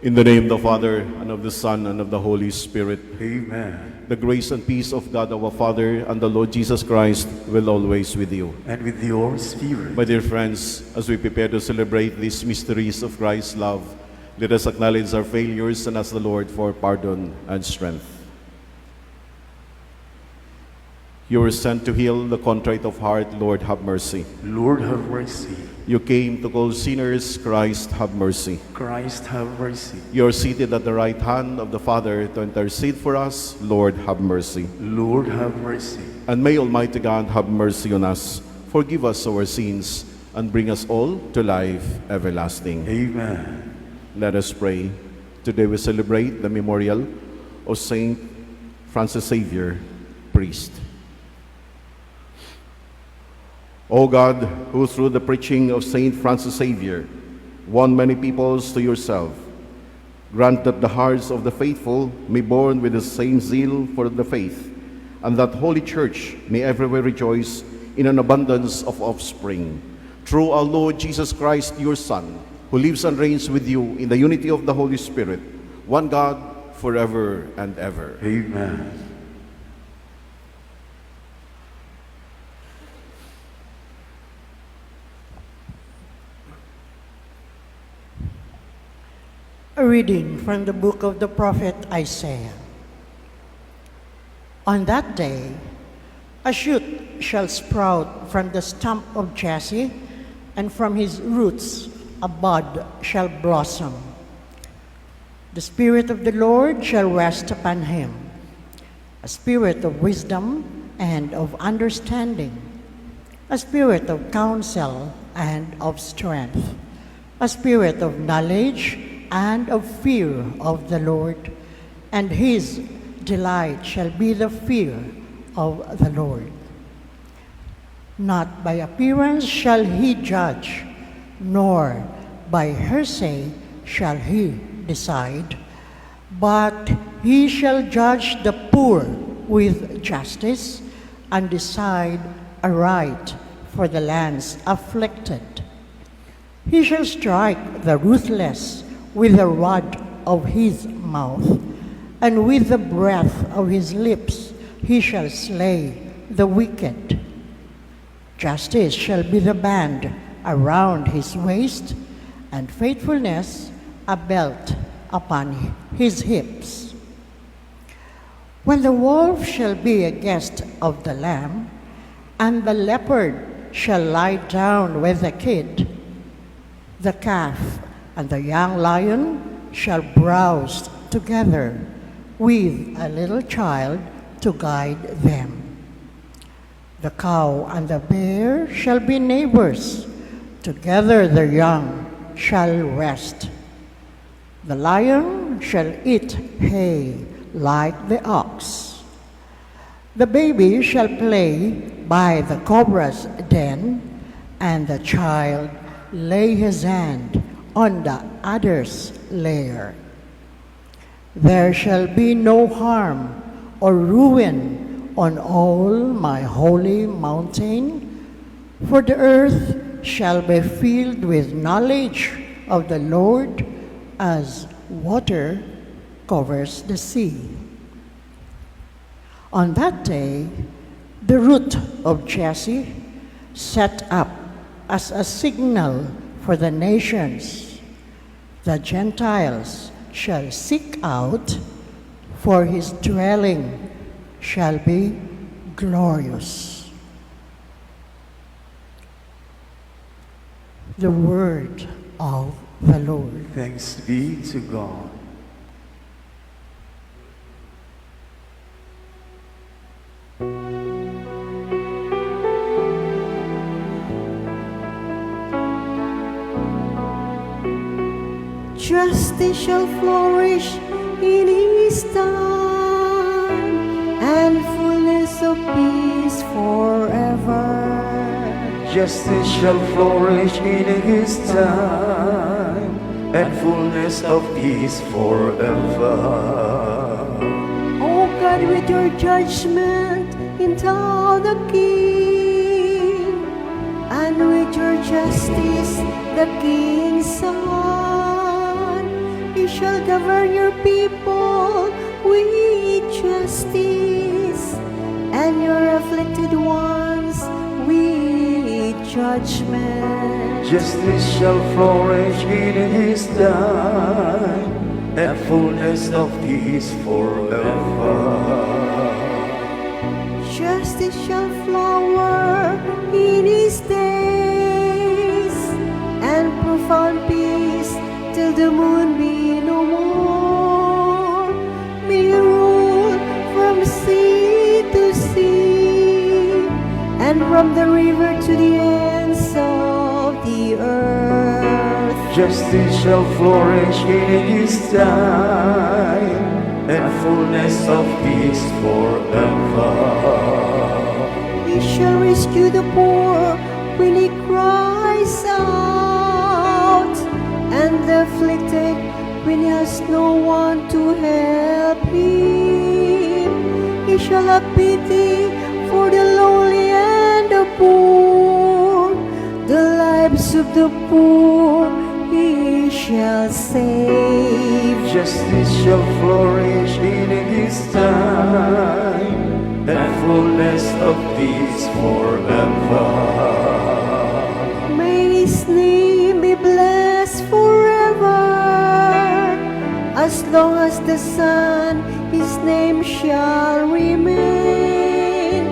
In the name of the Father, and of the Son, and of the Holy Spirit. Amen. The grace and peace of God our Father and the Lord Jesus Christ will always with you. And with your spirit. My dear friends, as we prepare to celebrate these mysteries of Christ's love, let us acknowledge our failures and ask the Lord for pardon and strength. You were sent to heal the contrite of heart. Lord, have mercy. Lord, have mercy. You came to call sinners. Christ, have mercy. Christ, have mercy. You are seated at the right hand of the Father to intercede for us. Lord, have mercy. Lord, have mercy. And may Almighty God have mercy on us, forgive us our sins, and bring us all to life everlasting. Amen. Let us pray. Today we celebrate the memorial of Saint Francis Xavier, priest. O God, who through the preaching of Saint Francis Xavier won many peoples to yourself, grant that the hearts of the faithful may burn with the same zeal for the faith, and that Holy Church may everywhere rejoice in an abundance of offspring. Through our Lord Jesus Christ, your Son, who lives and reigns with you in the unity of the Holy Spirit, one God, forever and ever. Amen. A reading from the book of the prophet Isaiah. On that day, a shoot shall sprout from the stump of Jesse, and from his roots a bud shall blossom. The Spirit of the Lord shall rest upon him, a spirit of wisdom and of understanding, a spirit of counsel and of strength, a spirit of knowledge and of fear of the Lord, and his delight shall be the fear of the Lord. Not by appearance shall he judge, nor by hearsay shall he decide, but he shall judge the poor with justice and decide aright for the lands afflicted. He shall strike the ruthless with the rod of his mouth, and with the breath of his lips he shall slay the wicked. Justice shall be the band around his waist, and faithfulness a belt upon his hips. When the wolf shall be a guest of the lamb, and the leopard shall lie down with the kid, the calf and the young lion shall browse together, with a little child to guide them. The cow and the bear shall be neighbors, together their young shall rest. The lion shall eat hay like the ox. The baby shall play by the cobra's den, and the child lay his hand on the adder's lair. There shall be no harm or ruin on all my holy mountain, for the earth shall be filled with knowledge of the Lord as water covers the sea. On that day, the root of Jesse set up as a signal for the nations. The Gentiles shall seek out, for his dwelling shall be glorious. The word of the Lord. Thanks be to God. Justice shall flourish in his time, and fullness of peace forever. Justice shall flourish in his time, and fullness of peace forever. O God, with your judgment endow the king, and with your justice the king's son. He shall govern your people with justice, and your afflicted ones with judgment. Justice shall flourish in his time, and fullness of peace forever. Justice shall flower in his days, and profound peace till the moon be no more. May he rule from sea to sea, and from the river to the ends of the earth. Justice shall flourish in his time, and fullness of peace forever. He shall rescue the poor when he cries out, and the afflicted when he has no one to help him. He shall have pity for the lonely and the poor. The lives of the poor he shall save. Justice shall flourish in his time, and fullness of peace forever. May his name be blessed forever. As long as the sun, his name shall remain.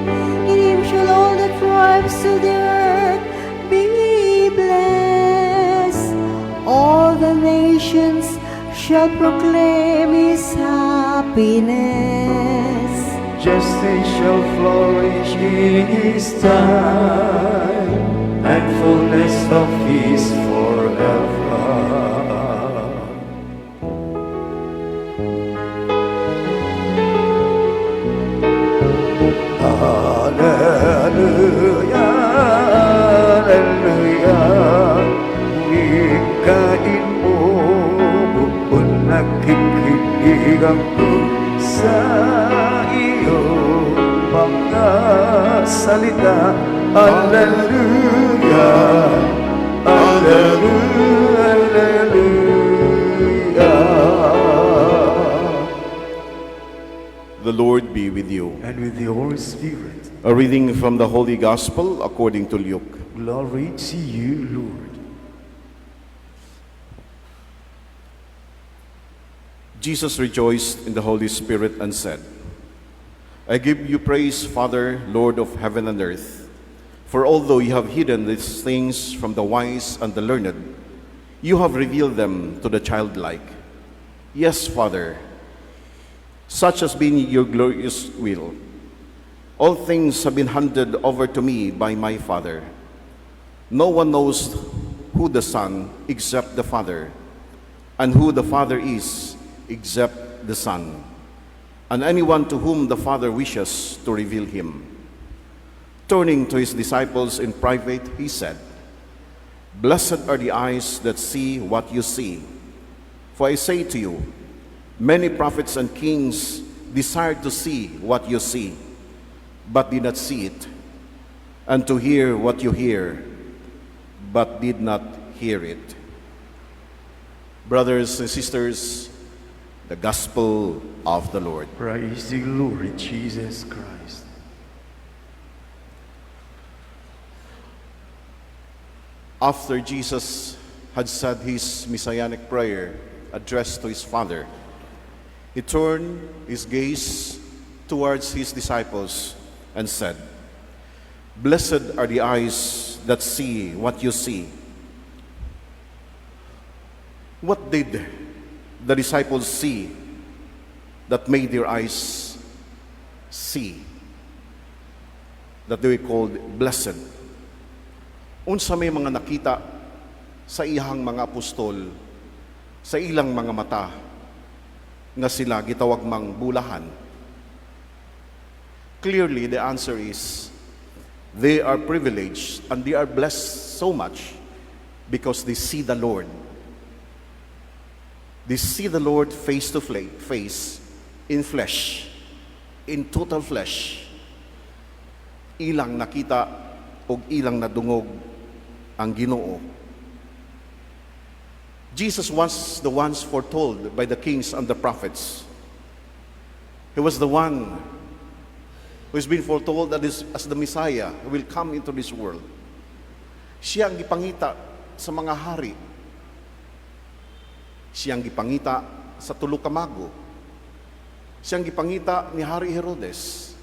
In him shall all the tribes of the earth be blessed. All the nations shall proclaim his happiness. Justice shall flourish in his time, and fullness of peace forever. Hallelujah, hallelujah. Wikain mo, buong nakikinig ako sa iyong mga salita. Hallelujah, hallelujah, hallelujah. The Lord be with you. And with your spirit, A reading from the Holy Gospel according to Luke. glory to you, Lord. Jesus rejoiced in the Holy Spirit and said, I give you praise, Father, Lord of heaven and earth, for although you have hidden these things from the wise and the learned, you have revealed them to the childlike. Yes, Father, such has been your glorious will. All things have been handed over to me by my Father. No one knows who the Son except the Father, and who the Father is except the Son, and anyone to whom the Father wishes to reveal him. Turning to his disciples in private, he said, Blessed are the eyes that see what you see. For I say to you, many prophets and kings desired to see what you see, but did not see it, and to hear what you hear, but did not hear it. Brothers and sisters, the Gospel of the Lord. Praise the Lord Jesus Christ. After Jesus had said his messianic prayer addressed to his Father, he turned his gaze towards his disciples and said, Blessed are the eyes that see what you see. What did the disciples see that made their eyes see, that they were called blessed? Unsa may mga nakita sa ihang mga apostol, sa ilang mga mata, nga sila gitawag mang bulahan? Clearly, the answer is, they are privileged and they are blessed so much because they see the Lord. They see the Lord face to face, in flesh, in total flesh. Ilang nakita o ilang nadungog ang Ginoo. Jesus was the ones foretold by the kings and the prophets. He was the one who has been foretold that as the Messiah who will come into this world. Siya ang gipangita sa mga hari. Siya ang gipangita sa tulo ka mago. Siya ang gipangita ni Hari Herodes.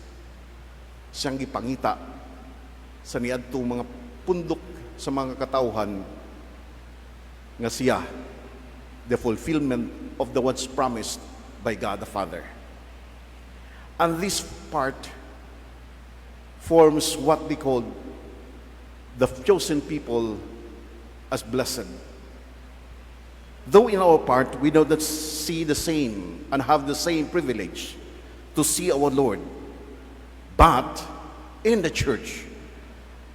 Siya ang gipangita sa niadtong mga pundok sa mga katauhan nga siya, the fulfillment of the words promised by God the Father. And this part forms what we call the chosen people as blessed. Though in our part, we know that see the same and have the same privilege to see our Lord. But in the church,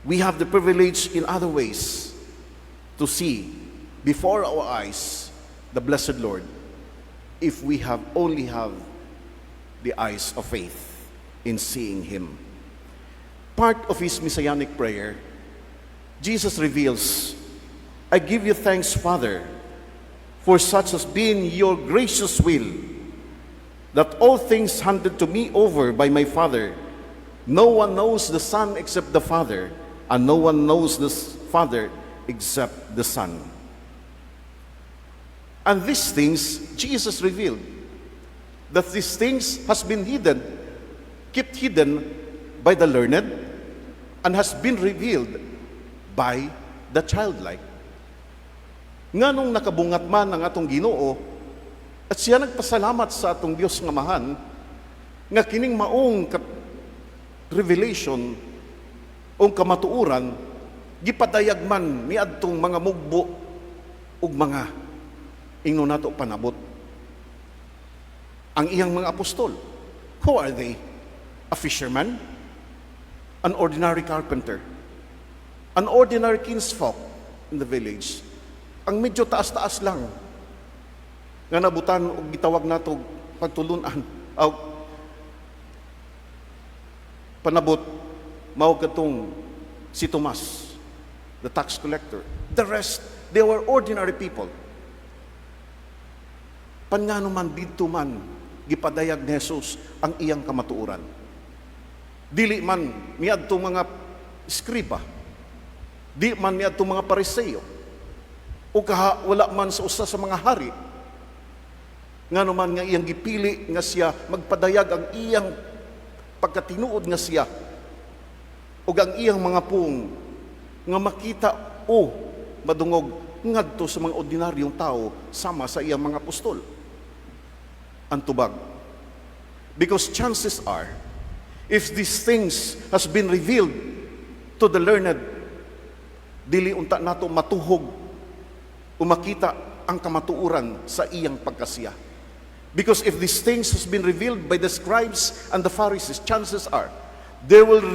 we have the privilege in other ways to see before our eyes the blessed Lord, if we only have the eyes of faith in seeing Him. Part of His messianic prayer, Jesus reveals, I give you thanks, Father, for such has been your gracious will, that all things handed to me over by my Father. No one knows the Son except the Father, and no one knows the Father except the Son. And these things Jesus revealed, that these things has been hidden, kept hidden by the learned, and has been revealed by the childlike. Nga nung nakabungat man ang atong Ginoo, at siya nagpasalamat sa atong Dios nga mahan, nga kining maong revelation o kamatuuran, gipadayag man ni adtong mga mugbo ug mga ingno nato panabot. Ang iyang mga apostol, who are they? A fisherman? An ordinary carpenter? An ordinary kinsfolk in the village? Ang medyo taas-taas lang nga nabutan og gitawag nato pagtulunan panabot mao katong si Tomas, the tax collector. The rest, they were ordinary people. Pangano man dito man gipadayag ni Jesus ang iyang kamatuoran. Dili man miadto mga skriba, di man miadto mga Pariseo, o kaha wala man sa usa sa mga hari, nga naman nga iyang gipili nga siya magpadayag ang iyang pagkatinuod nga siya o ang iyang mga pung nga makita o madungog ngadto sa mga ordinaryong tao sama sa iyang mga apostol. Ang tubag, because chances are, if these things has been revealed to the learned, dili unta nato matuhog o makita ang kamatuuran sa iyang pagkasiya. Because if these things has been revealed by the scribes and the Pharisees, chances are they will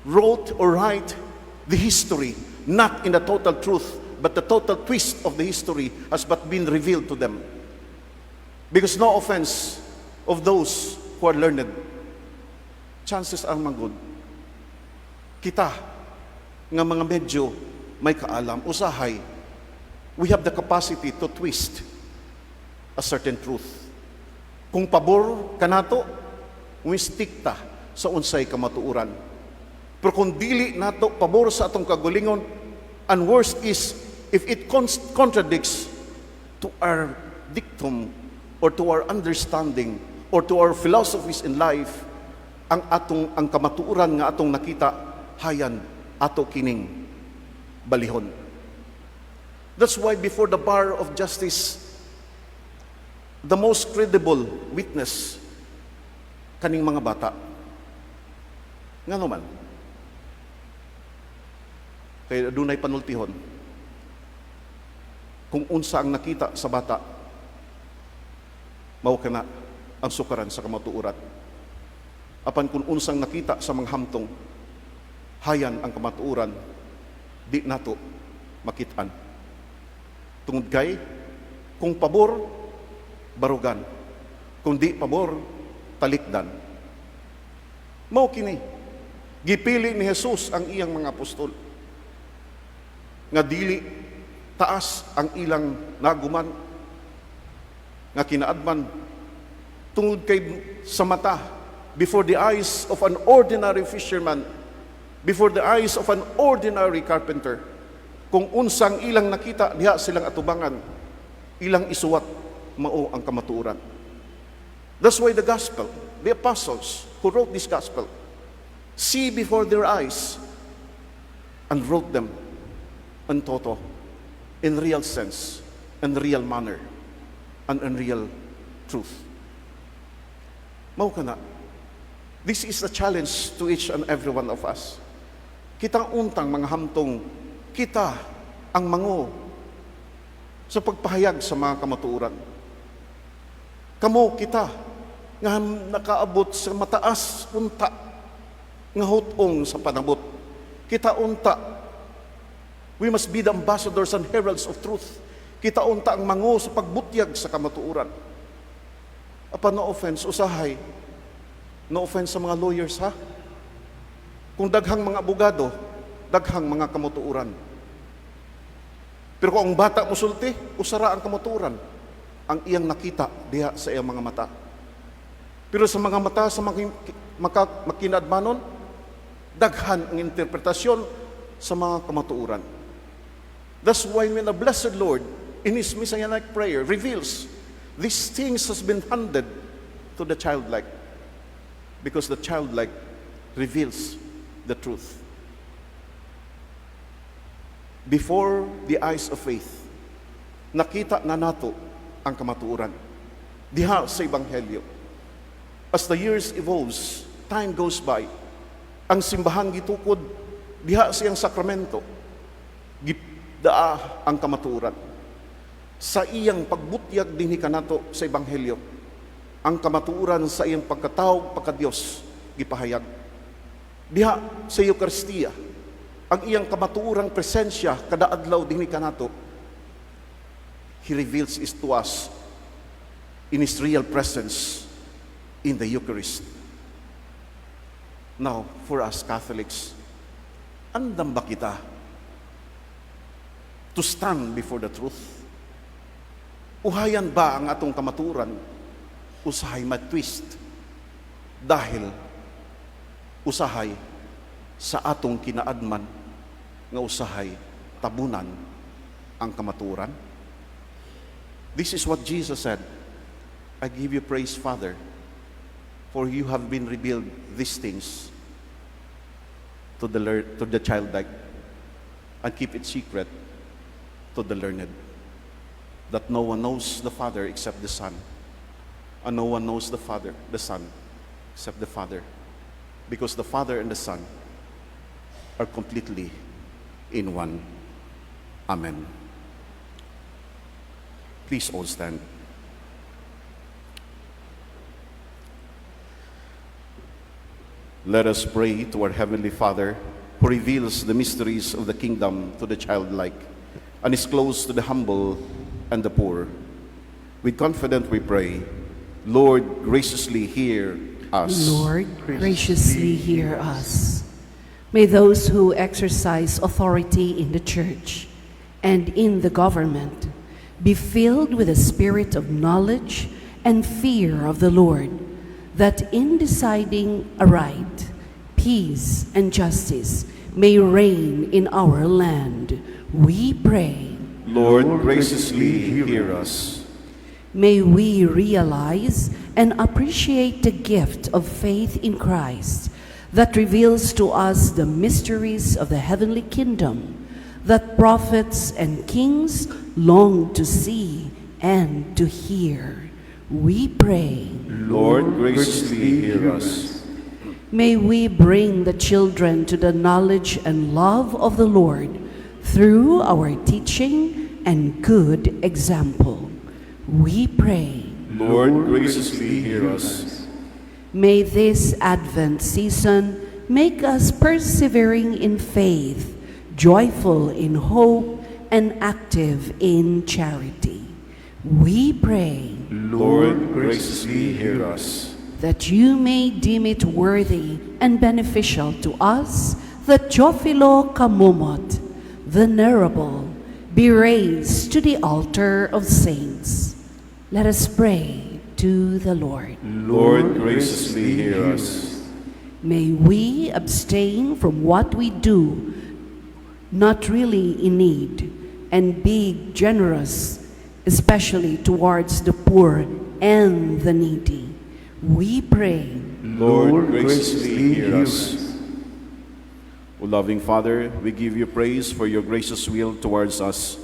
wrote or write the history, not in the total truth, but the total twist of the history has but been revealed to them. Because no offense of those who are learned, chances are magud kita nga mga medyo may kaalam, usahay, we have the capacity to twist a certain truth. Kung pabor kanato, we stick ta sa unsay kamatuuran. Pero kung dili nato pabor sa atong kagalingon, and worst is if it contradicts to our dictum or to our understanding or to our philosophies in life, ang kamatuuran nga atong nakita, hayan ato kining balihon. That's why before the bar of justice, the most credible witness kaning mga bata, nga naman, kaya dunay panultihon, kung unsa ang nakita sa bata, mao kana ang sukaran sa kamatuuran. Apan kung unsang nakita sa mga hamtong, hayan ang kamatuuran, di nato makitaan. Tungod kay, kung pabor, barugan. Kung di pabor, talikdan. Mao kini, gipili ni Jesus ang iyang mga apostol, nga dili taas ang ilang naguman nga kinaadman tungod kay sa mata, before the eyes of an ordinary fisherman, before the eyes of an ordinary carpenter. Kung unsang ilang nakita, diha silang atubangan, ilang isuwat, mao ang kamatuoran. That's why the gospel, the apostles who wrote this gospel, see before their eyes and wrote them in toto, in real sense, in real manner, and in real truth. Mao kana. This is a challenge to each and every one of us. Kitang untang mga hamtong, kita ang mango sa pagpahayag sa mga kamatuoran. Kamo kita nga nakaabot sa mataas unta nga hutong sa panabot. Kita unta, we must be the ambassadors and heralds of truth. Kita unta ang mango sa pagbutyag sa kamatuoran. Apa, no offense, usahay. No offense sa mga lawyers, ha? Kung daghang mga abogado, daghang mga kamatuoran. Pero kung ang bata musulti, usara ang kamatuoran, ang iyang nakita diha sa iyang mga mata. Pero sa mga mata sa makinadmanon, daghan ang interpretasyon sa mga kamatuoran. That's why when the blessed Lord in His Messianic prayer reveals these things has been handed to the childlike, because the childlike reveals the truth. Before the eyes of faith, nakita na nato ang kamatuoran diha sa Ebanghelyo. As the years evolves, time goes by, ang simbahan gitukod diha sa iyang sakramento, gidaa ang kamatuoran. Sa iyang pagbutyag dinhi kanato sa Ebanghelyo, ang kamatuoran sa iyang pagkatawag pagka-Dios gipahayag. Diha sa Eucharistia, ang iyang kamatuorang presensya kada adlaw dinhi kanato, He reveals it to us in His real presence in the Eucharist. Now, for us Catholics, andam ba kita to stand before the truth? Uhayan ba ang atong kamatuoran usahay matwist dahil usahay sa atong kinaadman nga usahay tabunan ang kamatuoran? This is what Jesus said, I give you praise, Father, for you have been revealed these things to the childlike, and keep it secret to the learned, that no one knows the Father except the Son, and no one knows the Son except the Father, because the Father and the Son are completely in one. Amen. Please all stand. Let us pray to our Heavenly Father, who reveals the mysteries of the kingdom to the childlike and is close to the humble and the poor. With confidence we pray, Lord, graciously hear us. Lord, graciously hear us. May those who exercise authority in the church and in the government be filled with a spirit of knowledge and fear of the Lord, that in deciding aright, peace and justice may reign in our land. We pray. Lord, graciously hear us. May we realize and appreciate the gift of faith in Christ that reveals to us the mysteries of the heavenly kingdom that prophets and kings long to see and to hear. We pray. Lord, graciously hear us. May we bring the children to the knowledge and love of the Lord through our teaching and good example. We pray. Lord, graciously hear us. May this Advent season make us persevering in faith, joyful in hope, and active in charity. We pray. Lord, graciously hear us. That you may deem it worthy and beneficial to us, the Teofilo Kamumot, venerable, be raised to the altar of saints. Let us pray to the Lord. Lord, graciously hear us. May we abstain from what we do not really in need, and be generous, especially towards the poor and the needy. We pray. Lord, graciously hear us. O loving Father, we give you praise for your gracious will towards us.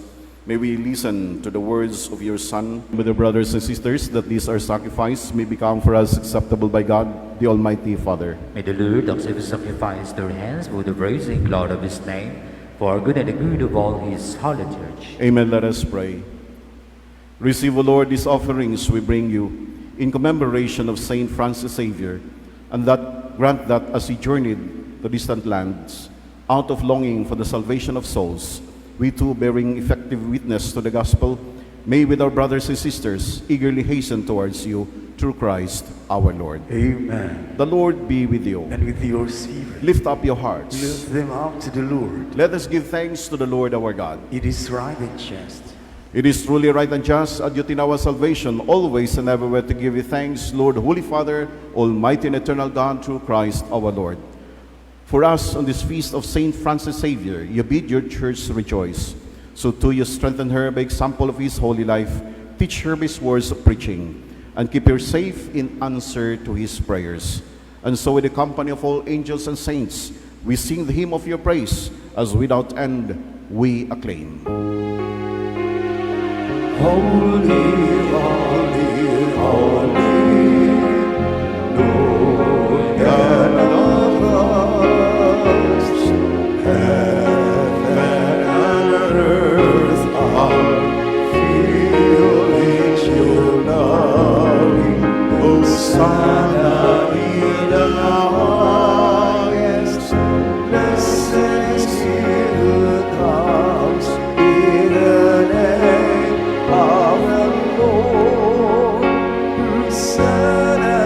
May we listen to the words of your Son, with the brothers and sisters, that this our sacrifice may become for us acceptable by God, the Almighty Father. May the Lord accept the sacrifice to our hands for the praise and glory of his name, for our good and the good of all his holy church. Amen. Let us pray. Receive, O Lord, these offerings we bring you in commemoration of Saint Francis Xavier, and that grant that as he journeyed to distant lands, out of longing for the salvation of souls, we too, bearing effective witness to the gospel, may with our brothers and sisters eagerly hasten towards you through Christ our Lord. Amen. The Lord be with you. And with your spirit, Lift up your hearts. lift them up to the Lord. Let us give thanks to the Lord our God. It is right and just. It is truly right and just, a duty in our salvation, always and everywhere to give you thanks, Lord, Holy Father, Almighty and eternal God, through Christ our Lord. For us, on this feast of Saint Francis Xavier, you bid your church rejoice. So too you strengthen her by example of his holy life, teach her his words of preaching, and keep her safe in answer to his prayers. And so with the company of all angels and saints, we sing the hymn of your praise, as without end we acclaim. Holy, holy, holy, Lord God of hosts, heaven and earth are filled with your glory. Hosanna in the highest, blessed is he who comes in the name of the Lord. Hosanna,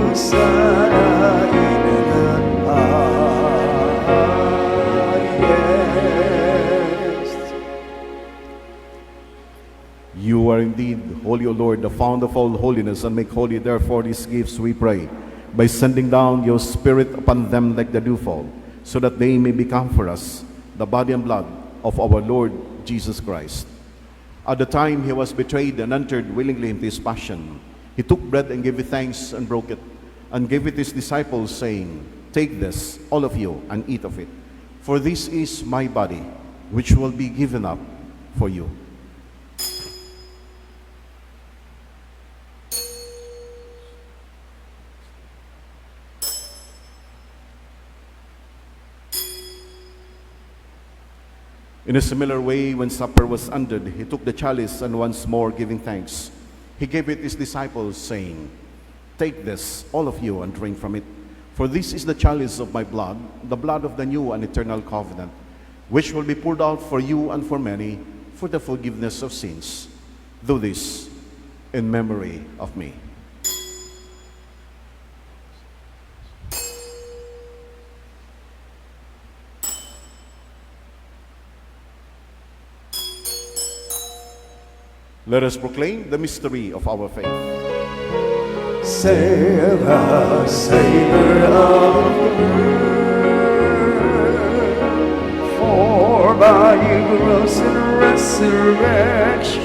Hosanna in the highest. You are indeed holy, O Lord, the fount of all holiness, and make holy therefore these gifts, we pray, by sending down your Spirit upon them like the dewfall, so that they may become for us the body and blood of our Lord Jesus Christ. At the time he was betrayed and entered willingly into his passion, he took bread and gave you thanks and broke it, and gave it to his disciples, saying, Take this, all of you, and eat of it, for this is my body, which will be given up for you. In a similar way, when supper was ended, he took the chalice, and once more giving thanks, he gave it to his disciples, saying, Take this, all of you, and drink from it, for this is the chalice of my blood, the blood of the new and eternal covenant, which will be poured out for you and for many for the forgiveness of sins. Do this in memory of me. Let us proclaim the mystery of our faith. Save us, Savior of the world, for by your cross and resurrection,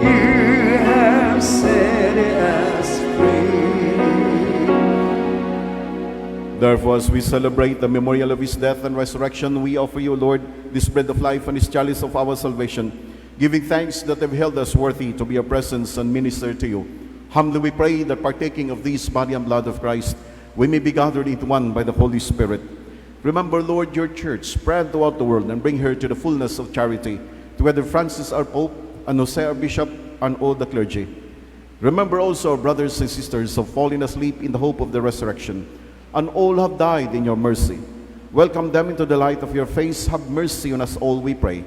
you have set us free. Therefore, as we celebrate the memorial of his death and resurrection, we offer you, Lord, this bread of life and this chalice of our salvation, giving thanks that have held us worthy to be your presence and minister to you. Humbly we pray that partaking of this body and blood of Christ, we may be gathered into one by the Holy Spirit. Remember, Lord, your church spread throughout the world, and bring her to the fullness of charity, together Francis our Pope, and Jose our Bishop, and all the clergy. Remember also our brothers and sisters who have fallen asleep in the hope of the resurrection, and all have died in your mercy. Welcome them into the light of your face. Have mercy on us all, we pray,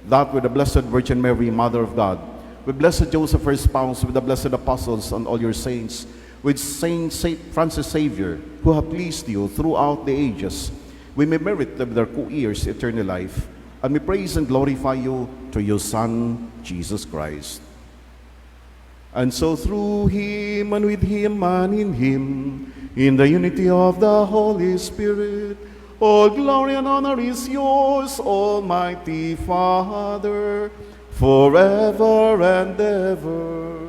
that with the Blessed Virgin Mary, Mother of God, with Blessed Joseph, her spouse, with the blessed apostles and all your saints, with Saint Francis Xavier, who have pleased you throughout the ages, we may merit with their co-heirs eternal life. and we praise and glorify you through your Son, Jesus Christ. And so through him and with him and in him, in the unity of the Holy Spirit, all glory and honor is yours, Almighty Father, forever and ever.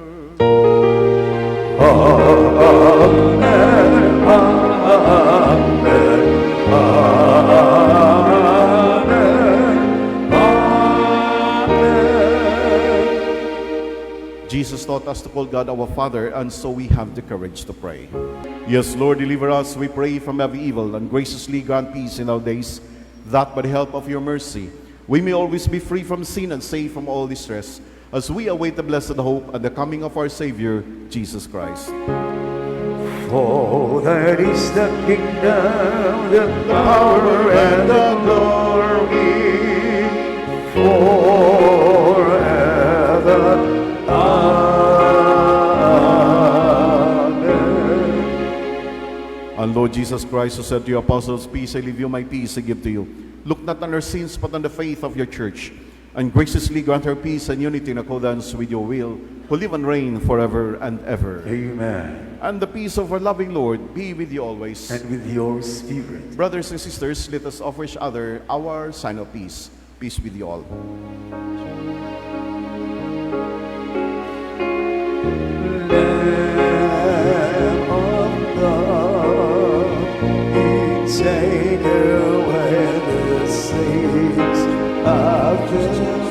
Jesus taught us to call God our Father, and so we have the courage to pray. Yes, Lord, deliver us, we pray, from every evil, and graciously grant peace in our days, that by the help of your mercy, we may always be free from sin and safe from all distress, as we await the blessed hope and the coming of our Savior, Jesus Christ. For that is the kingdom, the power, and the glory forever. And Lord Jesus Christ, who said to your apostles, "Peace I leave you, my peace I give to you," look not on our sins, but on the faith of your church, and graciously grant her peace and unity in accordance with your will, who live and reign forever and ever. Amen. And the peace of our loving Lord be with you always. And with your spirit. Brothers and sisters, let us offer each other our sign of peace. Peace with you all. Lamb of God, you take away the sins of the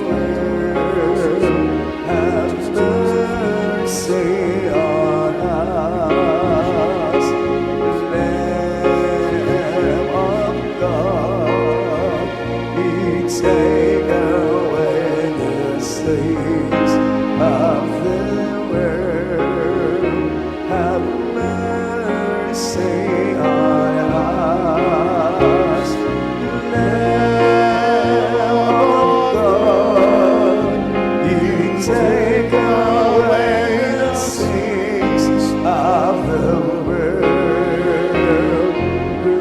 world. Have mercy on us. Lamb of God, you take away the sins of the world. Have mercy on us. Lamb of God, you take away the sins of the world.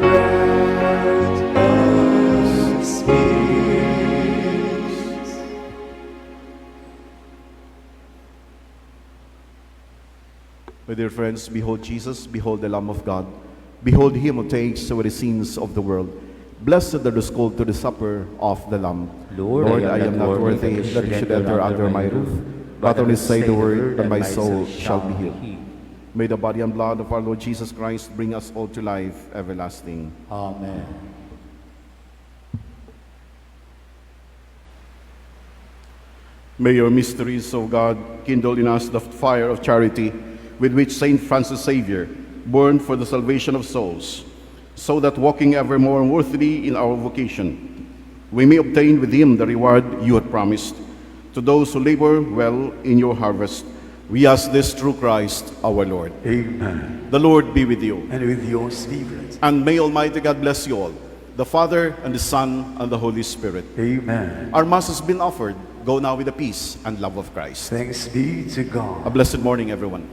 Grant us peace. My dear friends, behold Jesus, behold the Lamb of God, behold him who takes away the sins of the world. Blessed are those called to the supper of the Lamb. Lord, I am not worthy that you should enter under my roof, but only say the word, and my soul shall be healed. May the body and blood of our Lord Jesus Christ bring us all to life everlasting. Amen. May your mysteries, O God, kindle in us the fire of charity with which Saint Francis Xavier burned for the salvation of souls, so that walking ever more worthily in our vocation, we may obtain with him the reward you had promised. To those who labor well in your harvest, we ask this through Christ our Lord. Amen. The Lord be with you. And with your spirit. And may Almighty God bless you all, the Father, and the Son, and the Holy Spirit. Amen. Our Mass has been offered. Go now with the peace and love of Christ. Thanks be to God. A blessed morning, everyone.